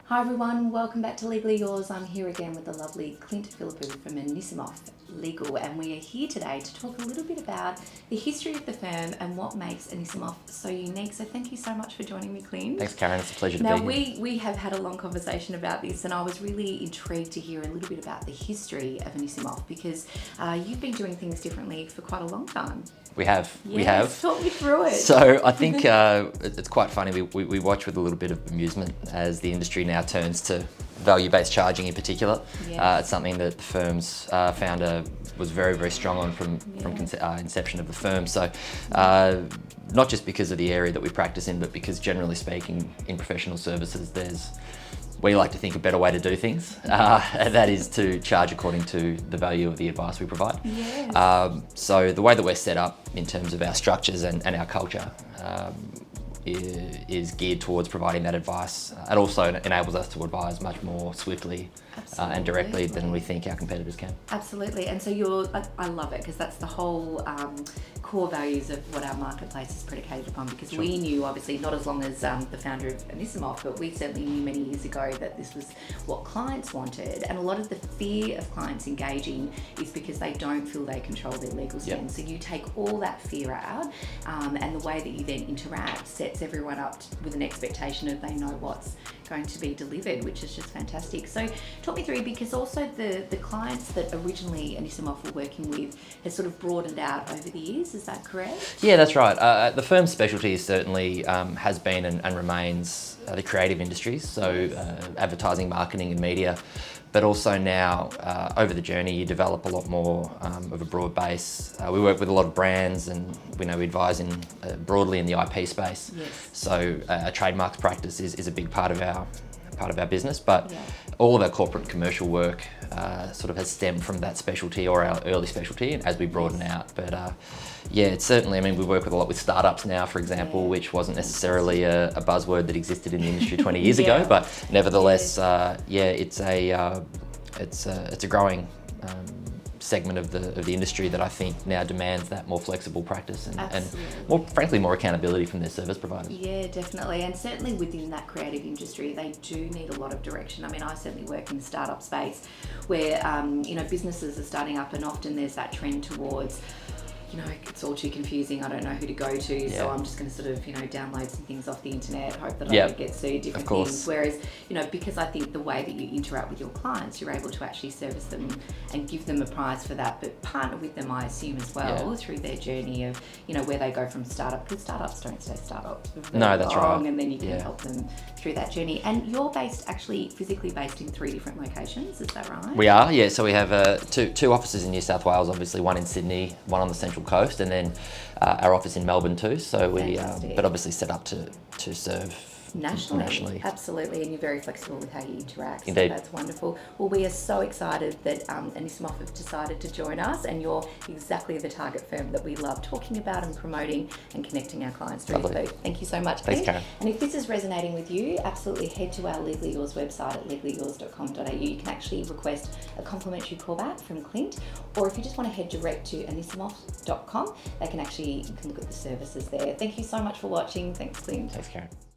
Hi everyone, welcome back to Legally Yours. I'm here again with the lovely Clint Philippou from Anisimoff Legal, and we are here today to talk a little bit about the history of the firm and what makes Anisimoff so unique. So thank you so much for joining me, Clint. Thanks, Karen. It's a pleasure to now, be here. we have had a long conversation about this, and I was really intrigued to hear a little bit about the history of Anisimoff because you've been doing things differently for quite a long time. We have. Talk me through it. So I think it's quite funny. We watch with a little bit of amusement as the industry now turns to value-based charging in particular. It's something that the firm's founder was very, very strong on from inception of the firm. So not just because of the area that we practice in, but because generally speaking in professional services, we like to think a better way to do things, and that is to charge according to the value of the advice we provide. Yes. So the way that we're set up in terms of our structures and our culture is geared towards providing that advice. It also enables us to advise much more swiftly and directly than we think our competitors can. Absolutely, and so I love it because that's the whole core values of what our marketplace is predicated upon, because we knew, obviously not as long as the founder of Anisimoff, but we certainly knew many years ago that this was what clients wanted, and a lot of the fear of clients engaging is because they don't feel they control their legal spend. So you take all that fear out, and the way that you then interact sets everyone up with an expectation of they know what's going to be delivered, which is just fantastic. So talk me through, because also the clients that originally Anisimoff were working with has sort of broadened out over the years, is that correct? Yeah, that's right. The firm's specialty certainly has been and remains the creative industries, so advertising, marketing and media. But also now, over the journey, you develop a lot more of a broad base. We work with a lot of brands, and we advise broadly in the IP space. Yes. So a trademarks practice is a big part of our business, but all of our corporate and commercial work sort of has stemmed from that specialty or our early specialty as we broaden out. But it's certainly, we work with a lot with startups now, for example, which wasn't necessarily a buzzword that existed in the industry 20 years ago, but nevertheless, it's a growing segment of the industry that I think now demands that more flexible practice and more, frankly, more accountability from their service providers. Yeah, definitely, and certainly within that creative industry, they do need a lot of direction. I certainly work in the startup space where businesses are starting up, and often there's that trend towards, it's all too confusing, I don't know who to go to, so I'm just going to sort of, download some things off the internet, hope that I don't get sued, different things. Whereas, because I think the way that you interact with your clients, you're able to actually service them and give them a prize for that, but partner with them, I assume, as well, through their journey of, where they go from startup, because startups don't stay startups. No, that's right. And then you can help them through that journey. And you're physically based in 3 different locations, is that right? We are, yeah. So we have two offices in New South Wales, obviously, one in Sydney, one on the Central Coast, and then our office in Melbourne too. So but obviously set up to serve nationally. Absolutely, and you're very flexible with how you interact. Indeed. So that's wonderful. Well, we are so excited that Anisimoff have decided to join us, and you're exactly the target firm that we love talking about and promoting and connecting our clients through. So thank you so much. Thanks, Karen. And if this is resonating with you, absolutely head to our Legally Yours website at legallyyours.com.au. You can actually request a complimentary callback from Clint, or if you just want to head direct to anisimoff.com, you can look at the services there. Thank you so much for watching. Thanks, Clint. Thanks, Karen.